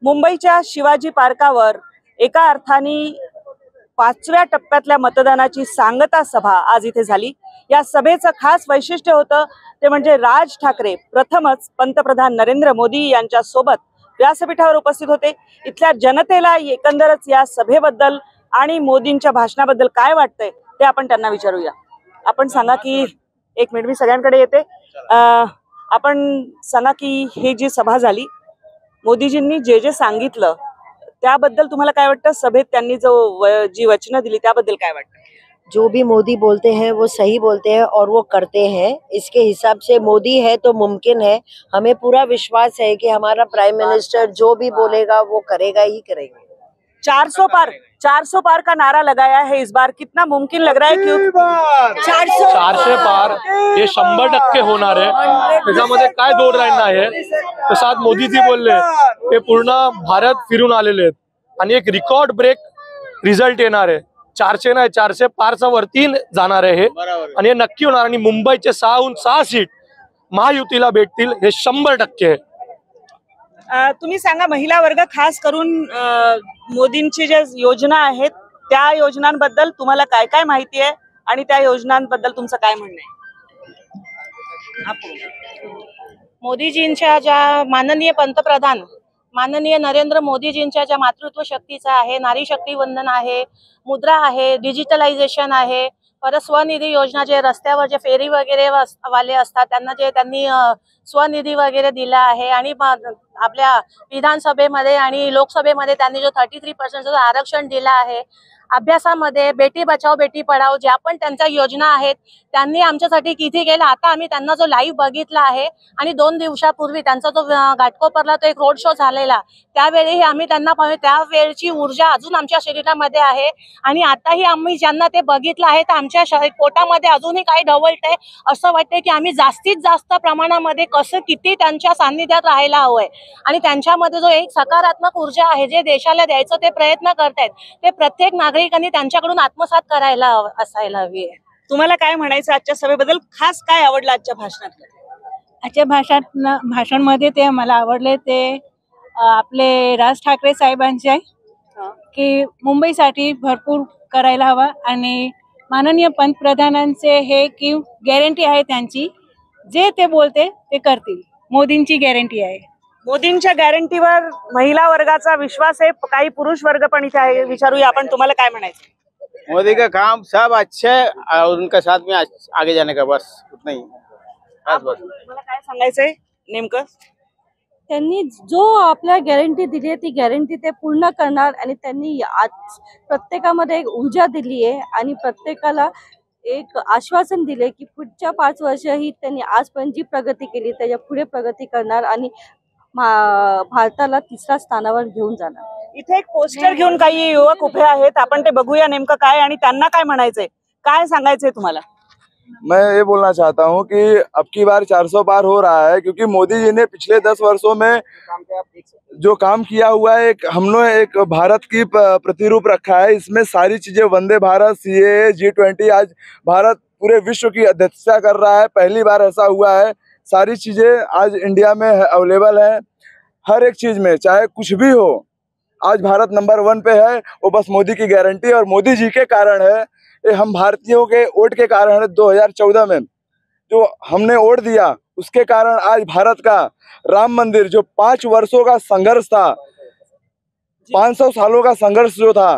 मुंबईच्या शिवाजी पार्कावर एका अर्थाने 5व्या टप्प्यातल्या मतदानाची सांगता सभा आज इथे झाली। या सभेचं खास वैशिष्ट्य होतं ते म्हणजे राज ठाकरे प्रथमच पंतप्रधान नरेंद्र मोदी यांच्या सोबत व्यासपीठावर उपस्थित होते। इथल्या जनतेला एकंदरच या सभेबद्दल आणि मोदींच्या भाषणाबद्दल काय वाटतंय ते आपण त्यांना विचारूया। आपण सांगा की एक मिनिट मी सगळ्यांकडे येते। आपण सांगा की ही जी सभा झाली मोदीजींनी जे जे सांगितलं त्याबद्दल तुम्हाला काय वाटतं? सभेत त्यांनी जी वचनं दिली त्याबद्दल काय वाटतं? जो भी मोदी बोलते हैं वो सही बोलते हैं और वो करते हैं। इसके हिसाब से मोदी है तो मुमकिन है। हमें पूरा विश्वास है कि हमारा प्राइम मिनिस्टर जो भी बोलेगा वो करेगा ही करेगा। 400 पार का नारा लगाया है इस बार, कितना मुमकिन लग रहा है? क्यों 400 पार हे 100% होणार आहे, त्याच्यामध्ये काय दोर राहिला आहे। तसाच मोदीजी बोलले ते पूर्ण भारत फिरून आलेले आहेत आणि एक रेकॉर्ड ब्रेक रिझल्ट येणार आहे। 400 नाही 400 पारचा वरती जाणार आहे आणि हे नक्की होणार आणि मुंबईचे 6हून 6 सीट महायुतीला भेटतील हे 100% आहे। तुम्ही सांगा, महिला वर्ग खास करून मोदींची ज्या योजना आहेत त्या योजनांबद्दल तुम्हाला काय काय माहिती आहे आणि त्या योजनांबद्दल तुमचं काय म्हणणं आहे? मोदीजींच्या ज्या माननीय पंतप्रधान माननीय नरेंद्र मोदीजींच्या ज्या मातृत्व शक्तीचा आहे, नारी शक्ती वंदन आहे, मुद्रा आहे, डिजिटलायझेशन आहे, परत स्वनिधी योजना, जे रस्त्यावर जे फेरी वगैरे वाले असतात त्यांनी स्वनिधी वगैरे दिला आहे आणि आपल्या विधानसभेमध्ये आणि लोकसभेमध्ये त्यांनी जो 33% आरक्षण दिला आहे। अभ्यासामध्ये बेटी बचाओ बेटी पढाओ ज्या पण त्यांच्या योजना आहेत त्यांनी आमच्यासाठी किती केलं। आता आम्ही त्यांना जो लाईव्ह बघितला आहे आणि 2 दिवसापूर्वी त्यांचा जो घाटकोपरला तो एक रोड शो झालेला त्यावेळीही आम्ही त्यांना पाहिलं, त्यावेळची ऊर्जा अजून आमच्या शरीरामध्ये आहे आणि आताही आम्ही ज्यांना ते बघितलं आहे तर आमच्या पोटामध्ये अजूनही काही ढवळतंय। असं वाटतंय की आम्ही जास्तीत जास्त प्रमाणामध्ये कसं किती त्यांच्या सान्निध्यात राहायला हवंय आणि त्यांच्यामध्ये जो एक सकारात्मक ऊर्जा आहे जे देशाला द्यायचं ते प्रयत्न करतायत ते प्रत्येक नागरिकांनी त्यांच्याकडून आत्मसात करायला असायला हवी आहे। तुम्हाला काय म्हणायचं आजच्या सभेबद्दल? खास काय आवडलं आजच्या भाषणात? आजच्या भाषणमध्ये ते मला आवडले ते आपले राज ठाकरे साहेबांचे की मुंबईसाठी भरपूर करायला हवा आणि माननीय पंतप्रधानांचे हे की गॅरंटी आहे त्यांची, जे ते बोलते ते करतील। मोदींची गॅरंटी आहे। मोदींच्या गॅरंटीवर महिला वर्गाचा विश्वास आहे, काही पुरुष वर्ग पण इथे आहे। विचारूया आपण, तुम्हाला काय म्हणायचं? मोदी का काम सब अच्छे और उनका साथ में आगे जाने का बस उतना ही बस। तुम्हाला काय सांगायचंय नेमकं? त्यांनी जो आपल्या गॅरंटी दिली आहे ती गॅरंटी ते पूर्ण करणार आणि त्यांनी आज प्रत्येकामध्ये एक ऊर्जा दिली आहे आणि प्रत्येकाला एक आश्वासन दिले की पुढच्या 5 वर्ष ही त्यांनी आजपर्यंत जी प्रगती केली त्याच्या पुढे प्रगती करणार आणि भारताला 3ऱ्या स्थानावर घेऊन जाणार। इथे एक पोस्टर घेऊन काही युवक उभे आहेत, आपण ते बघूया नेमकं काय आणि त्यांना काय म्हणायचंय, काय सांगायचंय तुम्हाला? मैं ये बोलना चाहता हूँ कि अब की बार 400 पार हो रहा है क्योंकि मोदी जी ने पिछले 10 वर्षों में जो काम किया हुआ है, हमने एक भारत की प्रतिरूप रखा है। इसमें सारी चीजें वंदे भारत, CAA, G20, आज भारत पूरे विश्व की अध्यक्षता कर रहा है। पहली बार ऐसा हुआ है। सारी चीजें आज इंडिया में अवेलेबल है। हर एक चीज में चाहे कुछ भी हो आज भारत नंबर 1 पे है। वो बस मोदी की गारंटी और मोदी जी के कारण है। ये हम भारतीयों के वोट के कारण है। 2014 में जो हमने वोट दिया उसके कारण आज भारत का राम मंदिर जो 5 वर्षों का संघर्ष था, 500 सालों का संघर्ष जो था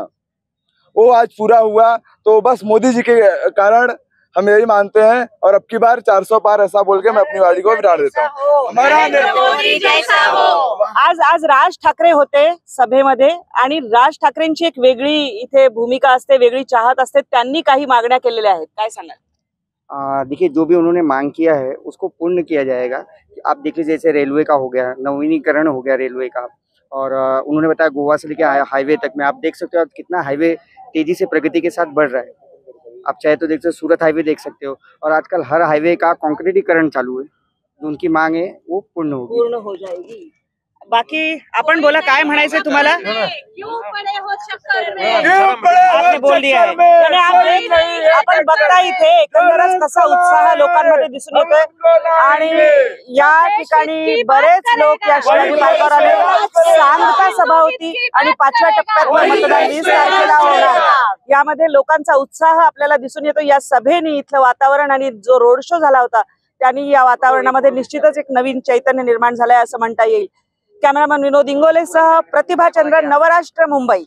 वो आज पूरा हुआ। तो बस मोदी जी के कारण हम यही मानते हैं और अब की बार 400 पार ऐसा बोल के मैं अपनी वाड़ी को विराट देता हूँ। आज राज ठाकरे होते सभेमध्ये आणि राज ठाकरेंची एक वेगळी इथे भूमिका असते, वेगळी चाहत असते। त्यांनी काही मागण्या केलेल्या आहेत, काय सांगाल? देखिए, जो भी उन्होंने मांग किया है उसको पूर्ण किया जाएगा। आप देखिए जैसे रेलवे का हो गया, नवीनीकरण हो गया रेलवे का, और उन्होंने बताया गोवा से लेकर हाईवे तक में आप देख सकते हो कितना हाईवे तेजी से प्रगति के साथ बढ़ रहा है। आप चाहे तो देख सकते हो सूरत हाईवे देख सकते हो, और आजकल हर हाईवे का कॉन्क्रीटीकरण चालू है। जो उनकी मांग है वो पूर्ण हो जाएगी। बाकी आपण बोला, काय म्हणायचंय तुम्हाला? आपने बोल दिया है. आणि आपण बघता इथे एकंदरच कसा उत्साह लोकांमध्ये दिसून येतोय आणि या ठिकाणी बरेच लोक या शिवाजी पार्कावर आले. सांगता सभा होती आणि 5व्या टप्प्यात मतदान 20 तारखेला होणार. यामध्ये लोकांचा उत्साह आपल्याला दिसून येतो. या सभेने इथलं वातावरण आणि जो रोड शो झाला होता त्यांनी या वातावरणामध्ये निश्चितच एक नवीन चैतन्य निर्माण झालंय असं म्हणता येईल. कॅमेरामन विनोद इंगोलेसह प्रतिभा चंद्रन, नवराष्ट्र, मुंबई.